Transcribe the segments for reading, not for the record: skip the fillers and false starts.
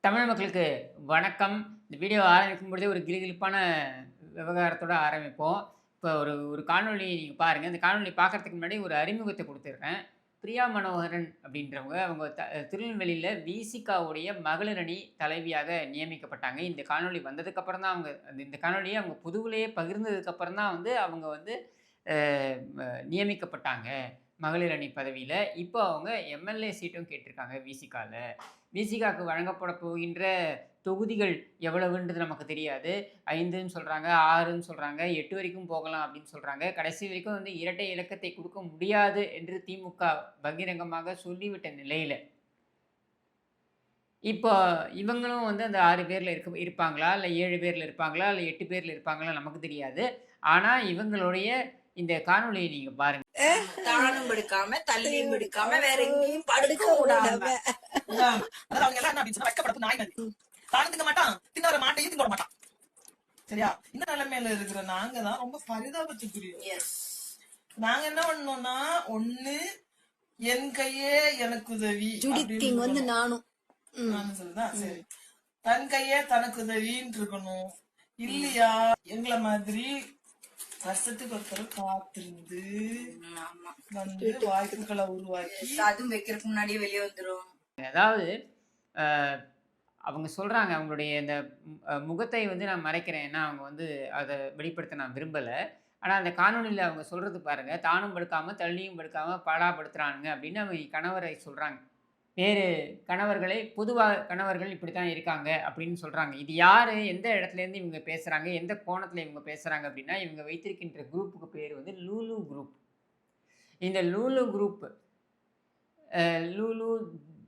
தமிழ் மக்களுக்கு வணக்கம். இந்த வீடியோ ஆரம்பிக்கும் பொழுதே ஒரு கிலுகிலுப்பான விவகாரத்தோட ஆரம்பிப்போம். இப்போ ஒரு ஒரு காணொளி நீங்க பாருங்க. இந்த காணொளி பார்க்கறதுக்கு முன்னாடி ஒரு அறிமுகத்த குடுத்துடுறேன். பிரியா மனோகரன் அப்படின்றவங்க, அவங்க திருநெல்வேலியில விசிகாவுடைய மகளிர் அணி தலைவியாக நியமிக்கப்பட்டாங்க. இந்த காணொளி வந்ததுக்கப்புறம் தான் அவங்க இந்த காணொளிய அவங்க பொதுவிலேயே பகிர்ந்ததுக்கப்புறம் தான் அவங்க வந்து அ ம நியமிக்கப்பட்டாங்க. மகளிர் அணி பதவியில. இப்போ அவங்க எம்எல்ஏ சீட்டும் கேட்டிருக்காங்க விசிகால. விசிகாக்கு வழங்கப்பட போகின்ற தொகுதிகள் எவ்வளவுன்றது நமக்கு தெரியாது. 5ன்னு சொல்றாங்க, 6ன்னு சொல்றாங்க, 8 வரைக்கும் போகலாம் அப்படின்னு சொல்றாங்க. கடைசி வரைக்கும் வந்து இரட்டை இலக்கத்தை குடுக்க முடியாது என்று திமுக பகிரங்கமாக சொல்லிவிட்ட நிலையில, இப்போ இவங்களும் வந்து அந்த 6 பேர்ல இருப்பாங்களா? இல்ல 7 பேர்ல இருப்பாங்களா? இல்ல 8 பேர்ல இருப்பாங்களா? நமக்கு தெரியாது. ஆனா இவங்களுடைய இந்த காணொளிய நீங்க பாருங்க. தானும் எடுக்காம தள்ளியும் எடுக்காம வேற எங்கேயும் படுக்க விடாம அவங்க எல்லாம் என்ன அப்படின்னு சொன்னா வெட்கப்படப்பு நாய் மாதிரி தானும் திங்க மாட்டான், தின்னவர மாட்டையும் திங்க விட மாட்டான். சரியா? இந்த நிலைமையில இருக்கிற நாங்க தான் ரொம்ப பரிதாபத்துக்குரிய. நாங்க என்ன பண்ணோம்னா, ஒண்ணு என் கையே எனக்கு உதவி வந்து நானும் சொல்லுதான். சரி, தன் கையே தனக்கு உதவின்னு இருக்கணும். இல்லையா எங்களை மாதிரி வருஷத்துக்கு ஒருத்தர் காத்திருந்து வந்து வாய்ப்புகளை உருவாக்கி அதுவும் வைக்கிறதுக்கு முன்னாடியே வெளியே வந்துரும். அதாவது அ அவங்க சொல்றாங்க, அவங்களுடைய இந்த முகத்தை வந்து நான் மறைக்கிறேன். ஏன்னா, அவங்க வந்து அத வெளிப்படுத்த நான் விரும்பல. ஆனா, அந்த காணொளியில அவங்க சொல்றது பாருங்க, தானும் படுக்காம, தள்ளியும் படுக்காம பாடாப்படுத்துறானுங்க அப்படின்னு அவங்க கணவரை சொல்றாங்க. வேறு கணவர்களை பொதுவா கணவர்கள் இப்படித்தான் இருக்காங்க அப்படின்னு சொல்றாங்க. இது யாரு? எந்த இடத்துலேருந்து இவங்க பேசுறாங்க? எந்த கோணத்தில இவங்க பேசுறாங்க அப்படின்னா, இவங்க வைத்திருக்கின்ற குரூப்புக்கு பேரு வந்து லூலு குரூப். இந்த லூலு குரூப் லூலு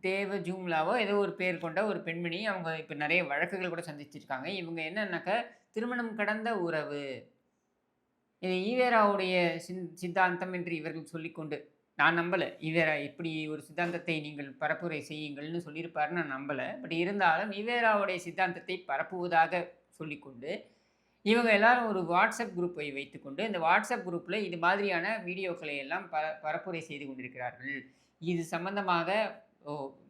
தேவ ஜூம்லாவோ ஏதோ ஒரு பேர் கொண்ட ஒரு பெண்மணி. அவங்க இப்ப நெறைய வழக்குகள் கூட சந்திச்சிருக்காங்க. இவங்க என்னன்னாக்க, திருமணம் கடந்த உறவு. இது ஈவேராவுடைய சித்தாந்தம் என்று இவர்கள் சொல்லிக்கொண்டு நான் நம்பல. ஈவேரா இப்படி ஒரு சித்தாந்தத்தை நீங்கள் பரப்புரை செய்யுங்கள்னு சொல்லியிருப்பாருன்னு நான் நம்பல. பட் இருந்தாலும் ஈவேராவுடைய சித்தாந்தத்தை பரப்புவதாக சொல்லிக்கொண்டு, இவங்க எல்லாரும் ஒரு வாட்ஸ்அப் குரூப்பை வைத்துக்கொண்டு, இந்த வாட்ஸ்அப் குரூப்ல இது மாதிரியான வீடியோக்களை எல்லாம் பரப்புரை செய்து கொண்டிருக்கிறார்கள். இது சம்பந்தமாக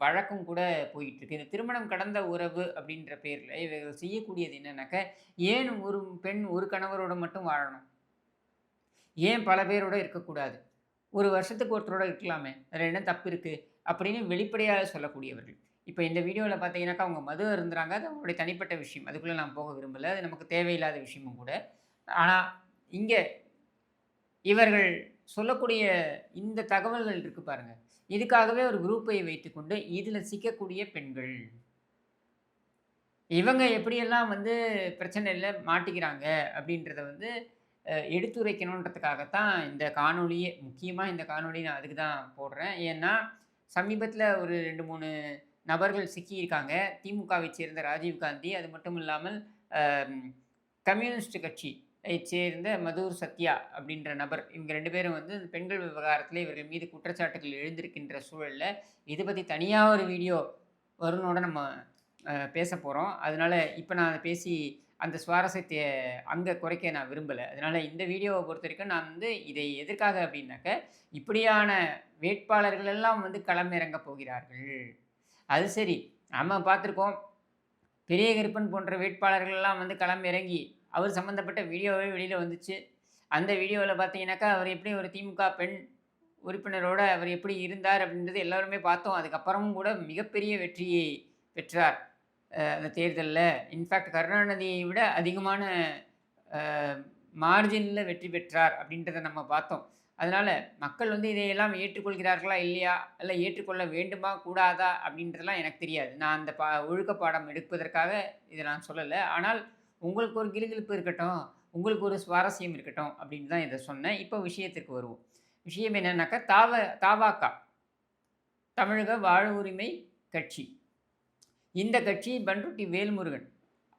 வழக்கும் கூட போயிட்டுருக்கு. இந்த திருமணம் கடந்த உறவு அப்படின்ற பேர்ல இவர்கள் செய்யக்கூடியது என்னன்னாக்க, ஏன் ஒரு பெண் ஒரு கணவரோட மட்டும் வாழணும்? ஏன் பல பேரோட இருக்கக்கூடாது? ஒரு வருஷத்துக்கு ஒருத்தரோட இருக்கலாமே! அதில என்ன தப்பு இருக்கு? அப்படின்னு வெளிப்படையா சொல்லக்கூடியவர்கள். இப்ப இந்த வீடியோல பார்த்தீங்கன்னாக்கா, அவங்க மது அருந்துறாங்க. அது அவங்களுடைய தனிப்பட்ட விஷயம். அதுக்குள்ள நான் போக விரும்பல. அது நமக்கு தேவையில்லாத விஷயமும் கூட. ஆனா, இங்க இவர்கள் சொல்லக்கூடிய இந்த தகவல்கள் இருக்கு பாருங்க. இதுக்காகவே ஒரு குரூப்பை வைத்துக்கொண்டு, இதில சிக்கக்கூடிய பெண்கள். இவங்க எப்படியெல்லாம் வந்து பிரச்சனையில மாட்டிக்கிறாங்க அப்படின்றத வந்து எடுத்துரைக்கணுன்றதுக்காகத்தான் இந்த காணொளியே. முக்கியமா இந்த காணொளி நான் அதுக்கு தான் போடுறேன். ஏன்னா, சமீபத்தில ஒரு 2, 3 நபர்கள் சிக்கியிருக்காங்க. திமுகவை சேர்ந்த ராஜீவ்காந்தி, அது மட்டும் இல்லாமல் அ கம்யூனிஸ்ட் கட்சியைச் சேர்ந்த மதுர் சத்யா அப்படின்ற நபர். இவங்க 2 பேரும் வந்து இந்த பெண்கள் விவகாரத்தில இவர்கள் மீது குற்றச்சாட்டுகள் எழுந்திருக்கின்ற சூழல்ல, இத பத்தி தனியா ஒரு வீடியோ வரும்னோட நம்ம பேசப் போறோம். அதனால இப்ப நான் அத பேசி அந்த சுவாரஸ்யத்த அங்க குறைக்க நான் விரும்பல. அதனால இந்த வீடியோவ பொறுத்தவரைக்கும் நான் வந்து இதை எதற்காக அப்படின்னாக்க, இப்படியான வேட்பாளர்கள் எல்லாம் வந்து களம் இறங்கப் போகிறார்கள். அது சரி, நம்ம பார்த்திருக்கோம். பெரிய கருப்பன் போன்ற வேட்பாளர்கள் எல்லாம் வந்து களம் இறங்கி, அவர் சம்மந்தப்பட்ட வீடியோவே வெளியில வந்துச்சு. அந்த வீடியோல பார்த்தீங்கன்னாக்கா, அவர் எப்படி ஒரு திமுக பெண் உறுப்பினரோட அவர் எப்படி இருந்தார் அப்படின்றது எல்லாருமே பார்த்தோம். அதுக்கப்புறமும் கூட மிகப்பெரிய வெற்றியை பெற்றார். அந்த தேர்தல்ல. இன்ஃபாக்ட் கருணாநிதியை விட அதிகமான அ மார்ஜின்ல வெற்றி பெற்றார் அப்படின்றத நம்ம பார்த்தோம். அதனால மக்கள் வந்து இதையெல்லாம் ஏற்றுக்கொள்கிறார்களா? இல்லையா? இல்ல ஏற்றுக்கொள்ள வேண்டுமா? கூடாதா? அப்படின்றதெல்லாம் எனக்கு தெரியாது. நான் அந்த ஒழுக்க பாடம் எடுப்பதற்காக இத நான் சொல்லல. ஆனால் உங்களுக்கு ஒரு கிலுகிலுப்பு இருக்கட்டும், உங்களுக்கு ஒரு சுவாரஸ்யம் இருக்கட்டும் அப்படின்னு தான் இத சொன்னேன். இப்போ விஷயத்திற்கு வருவோம். விஷயம் என்னன்னாக்கா, தவாக தமிழக வாழ்வுரிமை கட்சி. இந்த கட்சி பண்ருட்டி வேல்முருகன்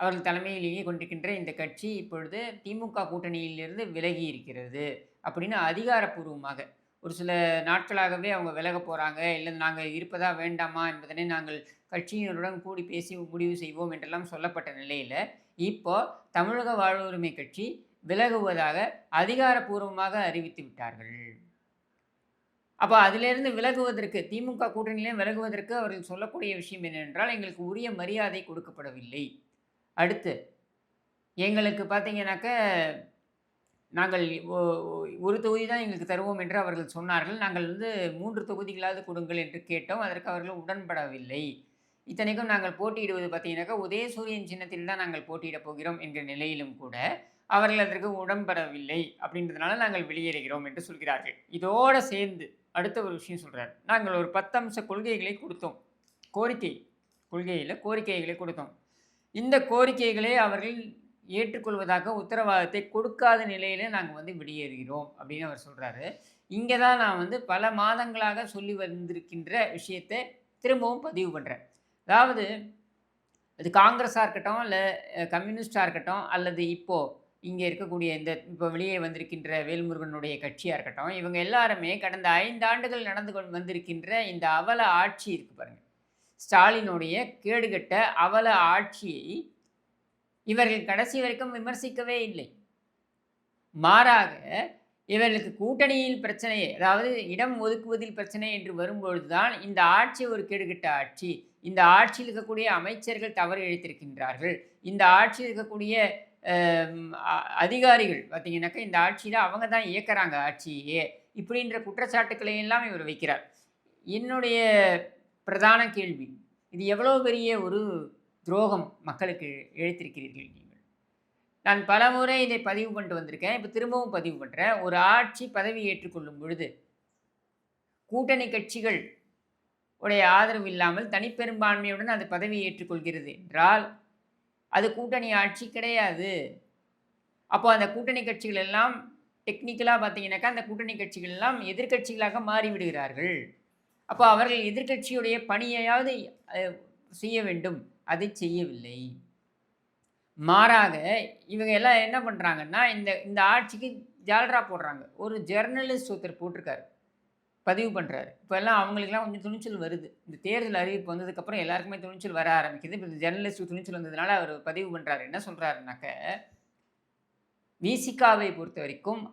அவர்கள் தலைமையில் இயங்கிக் கொண்டிருக்கின்ற இந்த கட்சி இப்பொழுது திமுக கூட்டணியிலிருந்து விலகி இருக்கிறது அப்படின்னு அதிகாரப்பூர்வமாக ஒரு சில நாட்களாகவே அவங்க விலக போறாங்க. இல்லை நாங்கள் இருப்பதா வேண்டாமா என்பதனை நாங்கள் கட்சியினருடன் கூடி பேசி முடிவு செய்வோம் என்றெல்லாம் சொல்லப்பட்ட நிலையில இப்போ தமிழக வாழ்வுரிமை கட்சி விலகுவதாக அதிகாரப்பூர்வமாக அறிவித்து விட்டார்கள். அப்போ அதிலிருந்து விலகுவதற்கு, திமுக கூட்டணியிலே விலகுவதற்கு அவர்கள் சொல்லக்கூடிய விஷயம் என்னவென்றால், எங்களுக்கு உரிய மரியாதை கொடுக்கப்படவில்லை. அடுத்து எங்களுக்கு பார்த்தீங்கன்னாக்க, நாங்கள் ஒ ஒரு தொகுதி தான் எங்களுக்கு தருவோம் என்று அவர்கள் சொன்னார்கள். நாங்கள் 3 தொகுதிகளாவது கொடுங்கள் என்று கேட்டோம். அதற்கு அவர்கள் உடன்படவில்லை. இத்தனைக்கும் நாங்கள் போட்டியிடுவது பார்த்தீங்கன்னாக்கா, உதயசூரியன் சின்னத்தில் தான் நாங்கள் போட்டியிடப் போகிறோம் என்கிற நிலையிலும் கூட, அவர்கள் அதற்கு உடன்படவில்லை. அப்படின்றதுனால நாங்கள் வெளியேறுகிறோம் என்று சொல்கிறார்கள். இதோட சேர்ந்து அடுத்த ஒரு விஷயம் சொல்றார். நாங்கள் ஒரு 10 அம்ச கொள்கைகளை கொடுத்தோம். கோரிக்கைகளை கொடுத்தோம். இந்த கோரிக்கைகளை அவர்கள் ஏற்றுக்கொள்வதாக உத்தரவாதத்தை கொடுக்காத நிலையில நாங்க வெளியேறுகிறோம் அப்படின்னு அவர் சொல்றாரு. இங்க தான் நான் பல மாதங்களாக சொல்லி வந்திருக்கின்ற விஷயத்தை திரும்பவும் பதிவு பண்றேன். அதாவது அது காங்கிரஸா இருக்கட்டும், இல்ல கம்யூனிஸ்டா இருக்கட்டும், அல்லது இப்போ இங்க இருக்கக்கூடிய இப்போ வெளியே வந்திருக்கின்ற வேல்முருகனுடைய கட்சியா இருக்கட்டும், இவங்க எல்லாருமே கடந்த 5 ஆண்டுகள் நடந்து வந்திருக்கின்ற இந்த அவல ஆட்சி இருக்கு பாருங்க. ஸ்டாலினுடைய கேடுகெட்ட அவல ஆட்சியை இவர்கள் கடைசி வரைக்கும் விமர்சிக்கவே இல்லை. மாறாக இவர்களுக்கு கூட்டணியில் பிரச்சனை, அதாவது இடம் ஒதுக்குவதில் பிரச்சனை என்று வரும்பொழுதுதான் இந்த ஆட்சி ஒரு கேடுகெட்ட ஆட்சி, இந்த ஆட்சியில் இருக்கக்கூடிய அமைச்சர்கள் தவறு இழைத்திருக்கின்றார்கள், இந்த ஆட்சியில் இருக்கக்கூடிய அதிகாரிகள் பார்த்தீங்கன்னாக்கா இந்த ஆட்சியில் அவங்க தான் இயக்குறாங்க ஆட்சியே, இப்படின்ற குற்றச்சாட்டுக்களை எல்லாம் இவர் வைக்கிறார். என்னுடைய பிரதான கேள்வி, இது எவ்வளோ பெரிய ஒரு துரோகம் மக்களுக்கு இழைத்திருக்கிறீர்கள் நீங்கள். நான் பலமுறை இதை பதிவு பண்ணிட்டு வந்திருக்கேன். இப்போ திரும்பவும் பதிவு பண்ணுறேன். ஒரு ஆட்சி பதவி ஏற்றுக்கொள்ளும் பொழுது கூட்டணி கட்சிகள் உடைய ஆதரவு இல்லாமல் தனிப்பெரும்பான்மையுடன் அது பதவி ஏற்றுக்கொள்கிறது என்றால் அது கூட்டணி ஆட்சி கிடையாது. அப்போ அந்த கூட்டணி கட்சிகள் எல்லாம் டெக்னிக்கலாக பார்த்தீங்கன்னாக்கா அந்த கூட்டணி கட்சிகள் எல்லாம் எதிர்க்கட்சிகளாக மாறிவிடுகிறார்கள். அப்போ அவர்கள் எதிர்க்கட்சியுடைய பணியையாவது செய்ய வேண்டும், அதை செய்யவில்லை. மாறாக இவங்க எல்லாம் என்ன பண்ணுறாங்கன்னா, இந்த ஆட்சிக்கு ஜால்ரா போடுறாங்க. ஒரு ஜெர்னலிஸ்ட் ஒருத்தர் போட்டிருக்காரு, பதிவு பண்ணுறாரு. இப்போ எல்லாம் அவங்களுக்குலாம் கொஞ்சம் துணிச்சல் வருது. இந்த தேர்தல் அறிவிப்பு வந்ததுக்கப்புறம் எல்லாருக்குமே துணிச்சல் வர ஆரம்பிக்குது. இப்போ இந்த ஜெர்னலிஸ்ட் துணிச்சல் வந்ததுனால அவர் பதிவு பண்ணுறாரு. என்ன சொல்கிறாருனாக்க, விசிகாவை பொறுத்த வரைக்கும்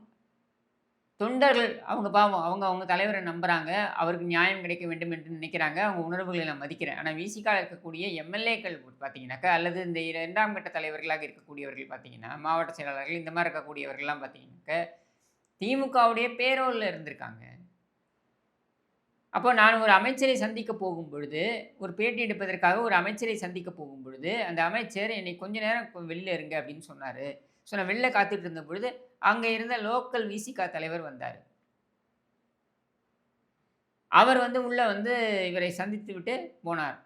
தொண்டர்கள் அவங்க பாவம், அவங்க தலைவரை நம்புகிறாங்க, அவருக்கு நியாயம் கிடைக்க வேண்டும் என்று நினைக்கிறாங்க, அவங்க உணர்வுகளை நான் மதிக்கிறேன். ஆனால் விசிகாவில் இருக்கக்கூடிய எம்எல்ஏக்கள் பார்த்தீங்கன்னாக்கா, அல்லது இந்த 2ஆம் கட்ட தலைவர்களாக இருக்கக்கூடியவர்கள் பார்த்தீங்கன்னா, மாவட்ட செயலாளர்கள் இந்த மாதிரி இருக்கக்கூடியவர்கள்லாம் பார்த்தீங்கன்னாக்கா திமுகவுடைய பேரோலில் இருந்திருக்காங்க. அப்போ நான் ஒரு அமைச்சரை சந்திக்க போகும் பொழுது, ஒரு பேட்டி எடுப்பதற்காக ஒரு அமைச்சரை சந்திக்க போகும் பொழுது, அந்த அமைச்சர் என்னை கொஞ்ச நேரம் வெளில இருங்க அப்படின்னு சொன்னார். ஸோ நான் வெளில காத்துட்டு இருந்த பொழுது அங்கே இருந்த லோக்கல் விசிகா தலைவர் வந்தார். அவர் உள்ளே இவரை சந்தித்து விட்டு போனார்,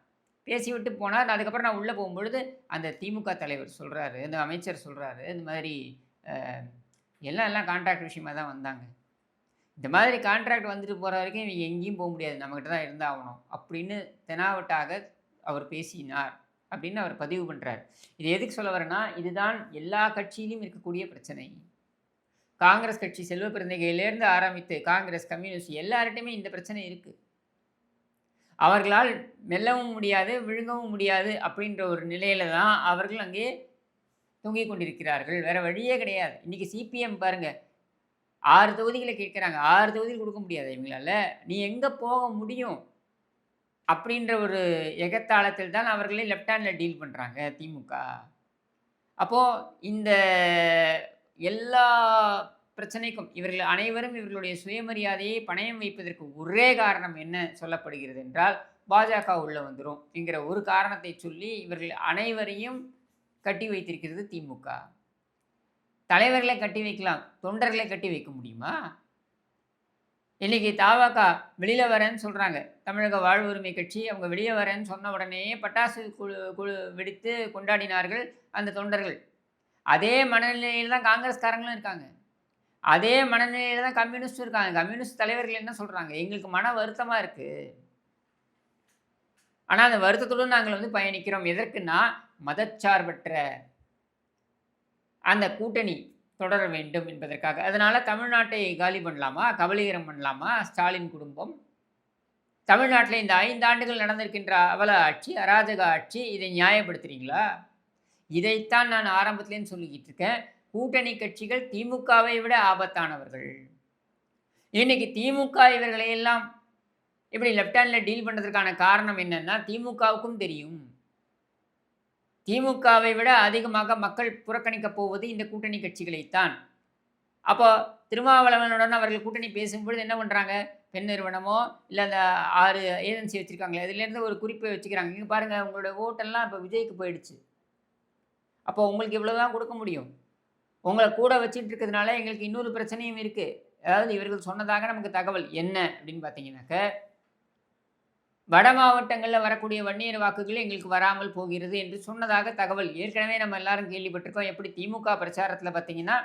பேசிவிட்டு போனார். அதுக்கப்புறம் நான் உள்ளே போகும்பொழுது அந்த திமுக தலைவர் சொல்கிறாரு, இந்த அமைச்சர் சொல்கிறாரு, இந்த மாதிரி எல்லாம் கான்ட்ராக்ட் விஷயமாக தான் வந்தாங்க, இந்த மாதிரி கான்ட்ராக்ட் வந்துட்டு போகிற வரைக்கும் இவங்க எங்கேயும் போக முடியாது, நம்மகிட்ட தான் இருந்தாகணும் அப்படின்னு தெனாவட்டாக அவர் பேசினார் அப்படின்னு அவர் பதிவு பண்ணுறார். இது எதுக்கு சொல்ல வரேன்னா, இதுதான் எல்லா கட்சியிலும் இருக்கக்கூடிய பிரச்சனை. காங்கிரஸ் கட்சி செல்வ பிறந்தகையிலேருந்து ஆரம்பித்து காங்கிரஸ், கம்யூனிஸ்ட் எல்லார்ட்டையுமே இந்த பிரச்சனை இருக்குது. அவர்களால் மெல்லவும் முடியாது, விழுங்கவும் முடியாது அப்படின்ற ஒரு நிலையில தான் அவர்கள் அங்கே தொங்கிக் கொண்டிருக்கிறார்கள். வேறு வழியே கிடையாது. இன்றைக்கி சிபிஎம் பாருங்கள், 6 தொகுதிகளை கேட்குறாங்க, 6 தொகுதிகள் கொடுக்க முடியாது இவங்களால. நீ எங்கே போக முடியும் அப்படின்ற ஒரு எகத்தாளத்தில் தான் அவர்களே லெஃப்ட் ஹேண்டில் டீல் பண்ணுறாங்க திமுக. அப்போது இந்த எல்லா பிரச்சனைக்கும் இவர்கள் அனைவரும் இவர்களுடைய சுயமரியாதையை பணயம் வைப்பதற்கு ஒரே காரணம் என்ன சொல்லப்படுகிறது என்றால், பாஜக உள்ளே வந்துடும் என்கிற ஒரு காரணத்தை சொல்லி இவர்கள் அனைவரையும் கட்டி வைத்திருக்கிறது திமுக. தலைவர்களை கட்டி வைக்கலாம், தொண்டர்களை கட்டி வைக்க முடியுமா? இன்றைக்கி தவாக வெளியில் வரேன்னு சொல்கிறாங்க, தமிழக வாழ்வுரிமை கட்சி. அவங்க வெளியே வரேன்னு சொன்ன உடனே பட்டாசு குழு வெடித்து கொண்டாடினார்கள் அந்த தொண்டர்கள். அதே மனநிலையில் தான் காங்கிரஸ்காரங்களும் இருக்காங்க, அதே மனநிலையில் தான் கம்யூனிஸ்டும் இருக்காங்க. கம்யூனிஸ்ட் தலைவர்கள் என்ன சொல்கிறாங்க, எங்களுக்கு மன வருத்தமாக இருக்குது, ஆனால் அந்த வருத்தத்துடன் நாங்கள் பயணிக்கிறோம். எதற்குன்னா, மதச்சார்பற்ற அந்த கூட்டணி தொடர வேண்டும் என்பதற்காக. அதனால் தமிழ்நாட்டை காலி பண்ணலாமா, கபலீகரம் பண்ணலாமா ஸ்டாலின் குடும்பம்? தமிழ்நாட்டில் இந்த 5 ஆண்டுகள் நடந்திருக்கின்ற அவல ஆட்சி, அராஜக ஆட்சி, இதை நியாயப்படுத்துறீங்களா? இதைத்தான் நான் ஆரம்பத்துலேருந்து சொல்லிக்கிட்டு இருக்கேன். கூட்டணி கட்சிகள் திமுகவை விட ஆபத்தானவர்கள். இன்னைக்கு திமுக இவர்களை எல்லாம் இப்படி லெஃப்ட் ஹேண்டில் டீல் பண்ணுறதுக்கான காரணம் என்னன்னா, திமுகவுக்கும் தெரியும். திமுகவை விட அதிகமாக மக்கள் புறக்கணிக்கப் போவது இந்த கூட்டணி கட்சிகளைத்தான். அப்போ திருமாவளவனுடன் அவர்கள் கூட்டணி பேசும்பொழுது என்ன பண்ணுறாங்க, பெண் நிறுவனமோ இல்லை அந்த 6 ஏஜென்சி வச்சுருக்காங்களே, அதுலேருந்து ஒரு குறிப்பை வச்சுக்கிறாங்க. இங்கே பாருங்கள், உங்களோட ஓட்டெல்லாம் இப்போ விஜய்க்கு போயிடுச்சு. அப்போ உங்களுக்கு இவ்வளோ தான் கொடுக்க முடியும். உங்களை கூட வச்சுட்டு இருக்கிறதுனால எங்களுக்கு இன்னொரு பிரச்சனையும் இருக்குது. அதாவது இவர்கள் சொன்னதாக நமக்கு தகவல் என்ன அப்படின்னு பார்த்தீங்கன்னாக்க, வட மாவட்டங்களில் வரக்கூடிய வன்னியர் வாக்குகள் எங்களுக்கு வராமல் போகிறது என்று சொன்னதாக தகவல். ஏற்கனவே நம்ம எல்லாரும் கேள்விப்பட்டிருக்கோம். எப்படி திமுக பிரச்சாரத்தில் பார்த்தீங்கன்னா,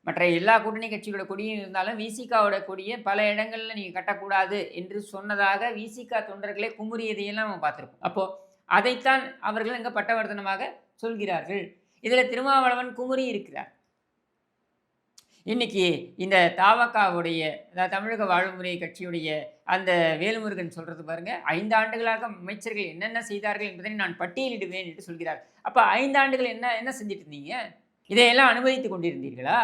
மற்ற எல்லா கூட்டணி கட்சிகளோட கொடியும் இருந்தாலும் விசிகாவோட கொடியை பல இடங்களில் நீங்கள் கட்டக்கூடாது என்று சொன்னதாக விசிகா தொண்டர்களே குமுறியதையெல்லாம் நம்ம பார்த்துருக்கோம். அப்போது அதைத்தான் அவர்கள் இங்கே பட்டவர்த்தனமாக சொல்கிறார்கள். இதில் திருமாவளவன் குமுறி இருக்கிறார். இன்னைக்கு இந்த தவகவுடைய, அதாவது தமிழக வாழ்வுமுறை கட்சியுடைய அந்த வேல்முருகன் சொல்கிறது பாருங்கள், 5 ஆண்டுகளாக அமைச்சர்கள் என்னென்ன செய்தார்கள் என்பதை நான் பட்டியலிடுவேன் என்று சொல்கிறார். அப்போ 5 ஆண்டுகள் என்ன செஞ்சுட்டு இருந்தீங்க? இதையெல்லாம் அனுமதித்து கொண்டிருந்தீர்களா?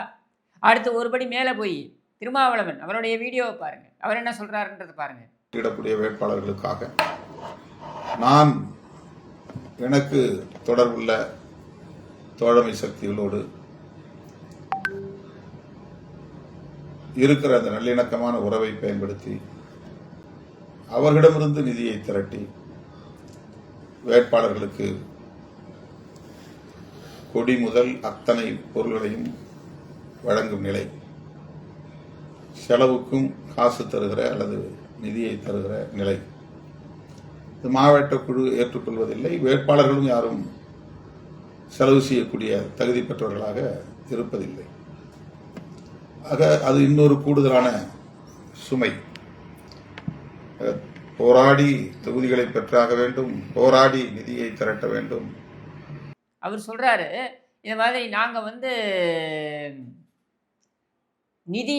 அடுத்து ஒருபடி மேலே போய் திருமாவளவன் அவருடைய வீடியோவை பாருங்கள், அவர் என்ன சொல்கிறாருன்றதை பாருங்கள். இடக்கூடிய வேட்பாளர்களுக்காக நான் எனக்கு தொடர்புள்ள தோழமை சக்திகளோடு இருக்கிற அந்த நல்லிணக்கமான உறவை பயன்படுத்தி அவர்களிடமிருந்து நிதியை திரட்டி வேட்பாளர்களுக்கு கொடி முதல் அத்தனை பொருள்களையும் வழங்கும் நிலை, செலவுக்கும் காசு தருகிற அல்லது நிதியை தருகிற நிலை மாவட்ட குழு ஏற்றுக்கொள்வதில்லை. வேட்பாளர்களும் யாரும் செலவு செய்யக்கூடிய தகுதி பெற்றவர்களாக இருப்பதில்லை. ஆக அது இன்னொரு கூடுதலான சுமை. போராடி தொகுதிகளை பெற்றாக வேண்டும், போராடி நிதியை திரட்ட வேண்டும். அவர் சொல்றாரு, இந்த மாதிரி நாங்கள் நிதி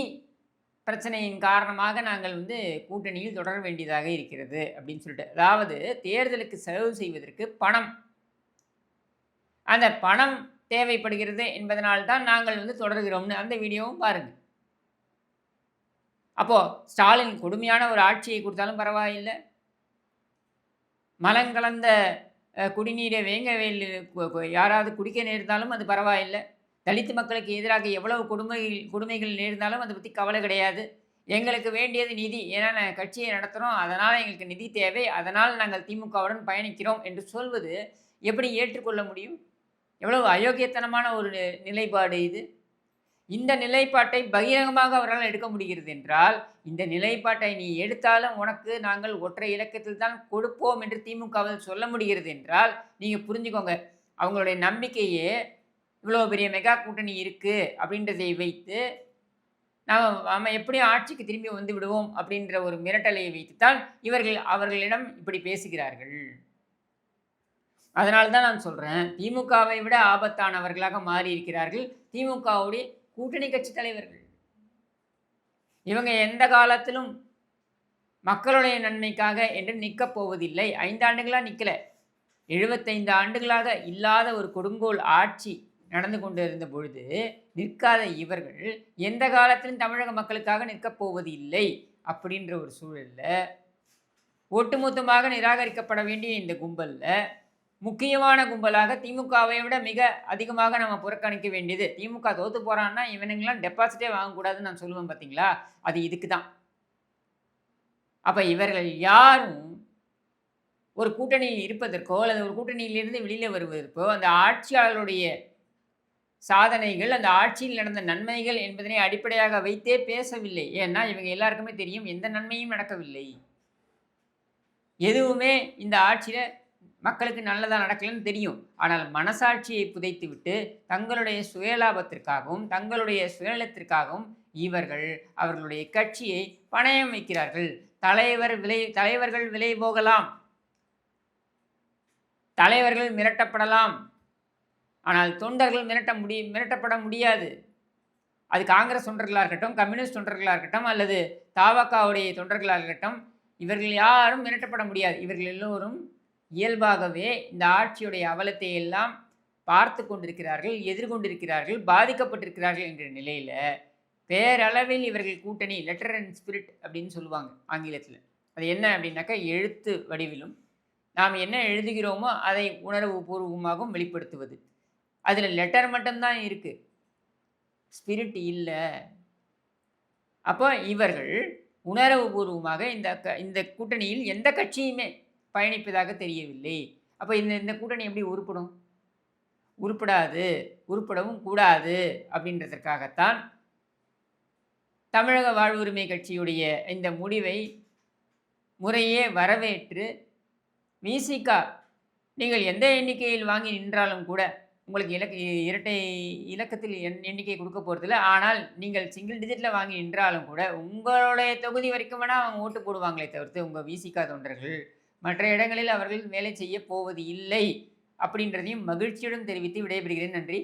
பிரச்சனையின் காரணமாக நாங்கள் கூட்டணியில் தொடர வேண்டியதாக இருக்கிறது அப்படின்னு சொல்லிட்டு, அதாவது தேர்தலுக்கு செலவு செய்வதற்கு பணம், அந்த பணம் தேவைப்படுகிறது என்பதனால்தான் நாங்கள் தொடர்கிறோம்னு அந்த வீடியோவும் பாருங்கள். அப்போது ஸ்டாலின் கொடுமையான ஒரு ஆட்சியை கொடுத்தாலும் பரவாயில்லை, மலங்கலந்த குடிநீரை வேங்கவேல் யாராவது குடிக்க நேர்ந்தாலும் அது பரவாயில்லை, தலித்து மக்களுக்கு எதிராக எவ்வளவு கொடுமைகள் நேர்ந்தாலும் அதை பற்றி கவலை கிடையாது, எங்களுக்கு வேண்டியது நிதி, ஏன்னா நாங்கள் கட்சியை நடத்துகிறோம், அதனால் எங்களுக்கு நிதி தேவை, அதனால் நாங்கள் திமுகவுடன் பயணிக்கிறோம் என்று சொல்வது எப்படி ஏற்றுக்கொள்ள முடியும்? எவ்வளவு அயோக்கியத்தனமான ஒரு நிலைப்பாடு இது. இந்த நிலைப்பாட்டை பகிரங்கமாக அவரால் எடுக்க முடிகிறது என்றால், இந்த நிலைப்பாட்டை நீ எடுத்தாலும் உனக்கு நாங்கள் ஒற்றை இலக்கத்தில் தான் கொடுப்போம் என்று திமுகவில் சொல்ல முடிகிறது என்றால், நீங்கள் புரிஞ்சுக்கோங்க, அவங்களுடைய நம்பிக்கையே இவ்வளோ பெரிய மெகா கூட்டணி இருக்குது அப்படின்றதை வைத்து நம்ம எப்படியும் ஆட்சிக்கு திரும்பி வந்து விடுவோம் அப்படின்ற ஒரு மிரட்டலை வைத்துத்தான் அவர்களிடம் இப்படி பேசுகிறார்கள். அதனால தான் நான் சொல்கிறேன், திமுகவை விட ஆபத்தானவர்களாக மாறி இருக்கிறார்கள் திமுகவுடைய கூட்டணி கட்சி தலைவர்கள். இவங்க எந்த காலத்திலும் மக்களுடைய நன்மைக்காக என்று நிற்கப் போவதில்லை. 5 ஆண்டுகளாக நிற்கலை, 75 ஆண்டுகளாக இல்லாத ஒரு கொடுங்கோல் ஆட்சி நடந்து கொண்டு இருந்த பொழுது நிற்காத இவர்கள் எந்த காலத்திலும் தமிழக மக்களுக்காக நிற்கப் போவது இல்லை அப்படின்ற ஒரு சூழலில் ஒட்டுமொத்தமாக நிராகரிக்கப்பட வேண்டிய இந்த கும்பலில் முக்கியமான கும்பலாக திமுகவை விட மிக அதிகமாக நம்ம புறக்கணிக்க வேண்டியது, திமுக தோற்று போகிறான்னா இவனுங்களாம் டெபாசிட்டே வாங்கக்கூடாதுன்னு நான் சொல்லுவேன் பார்த்தீங்களா, அது இதுக்கு தான். அப்போ இவர்கள் யாரும் ஒரு கூட்டணியில் இருப்பதற்கோ அல்லது ஒரு கூட்டணியிலிருந்து வெளியில் வருவதற்கோ அந்த ஆட்சியாளருடைய சாதனைகள், அந்த ஆட்சியில் நடந்த நன்மைகள் என்பதனை அடிப்படையாக வைத்தே பேசவில்லை. ஏன்னா இவங்க எல்லாருக்குமே தெரியும் எந்த நன்மையும் நடக்கவில்லை, எதுவுமே இந்த ஆட்சியில் மக்களுக்கு நல்லதாக நடக்கலன்னு தெரியும். ஆனால் மனசாட்சியை புதைத்து விட்டு தங்களுடைய சுயலாபத்திற்காகவும் தங்களுடைய சுயநலத்திற்காகவும் இவர்கள் அவர்களுடைய கட்சியை பணயம் வைக்கிறார்கள். தலைவர்கள் விலை போகலாம், தலைவர்கள் மிரட்டப்படலாம், ஆனால் தொண்டர்கள் மிரட்டப்பட முடியாது. அது காங்கிரஸ் தொண்டர்களாக இருக்கட்டும், கம்யூனிஸ்ட் தொண்டர்களாக இருக்கட்டும், அல்லது தவகவுடைய தொண்டர்களாக இருக்கட்டும், இவர்கள் யாரும் மிரட்டப்பட முடியாது. இவர்கள் எல்லோரும் இயல்பாகவே இந்த ஆட்சியுடைய அவலத்தை எல்லாம் பார்த்து கொண்டிருக்கிறார்கள், எதிர்கொண்டிருக்கிறார்கள், பாதிக்கப்பட்டிருக்கிறார்கள் என்ற நிலையில் பேரளவில் இவர்கள் கூட்டணி லெட்டர் அண்ட் ஸ்பிரிட் அப்படின்னு சொல்லுவாங்க ஆங்கிலத்தில். அது என்ன அப்படின்னாக்கா, எழுத்து வடிவிலும் நாம் என்ன எழுதுகிறோமோ அதை உணர்வு பூர்வமாகவும் வெளிப்படுத்துவது. அதில் லெட்டர் மட்டும்தான் இருக்குது, ஸ்பிரிட் இல்லை. அப்போ இவர்கள் உணர்வு பூர்வமாக இந்த கூட்டணியில் எந்த கட்சியுமே பயணிப்பதாக தெரியவில்லை. அப்போ இந்த கூட்டணி எப்படி உருப்படும்? உருப்படாது, உருப்படவும் கூடாது. அப்படின்றதற்காகத்தான் தமிழக வாழ்வுரிமை கட்சியுடைய இந்த முடிவை முறையே வரவேற்று, விசிக நீங்கள் எந்த எண்ணிக்கையில் வாங்கி நின்றாலும் கூட உங்களுக்கு இரட்டை இலக்கத்தில் எண்ணிக்கை கொடுக்க போகிறதில்ல. ஆனால் நீங்கள் சிங்கிள் டிஜிட்டில் வாங்கி நின்றாலும் கூட உங்களுடைய தொகுதி வரைக்கும் வேணால் அவங்க ஓட்டு போடுவாங்களே தவிர்த்து உங்கள் விசிக தொண்டர்கள் மற்ற இடங்களில் அவர்கள் வேலை செய்ய போவது இல்லை அப்படின்றதையும் மகிழ்ச்சியுடன் தெரிவித்து விடைபெறுகிறேன். நன்றி.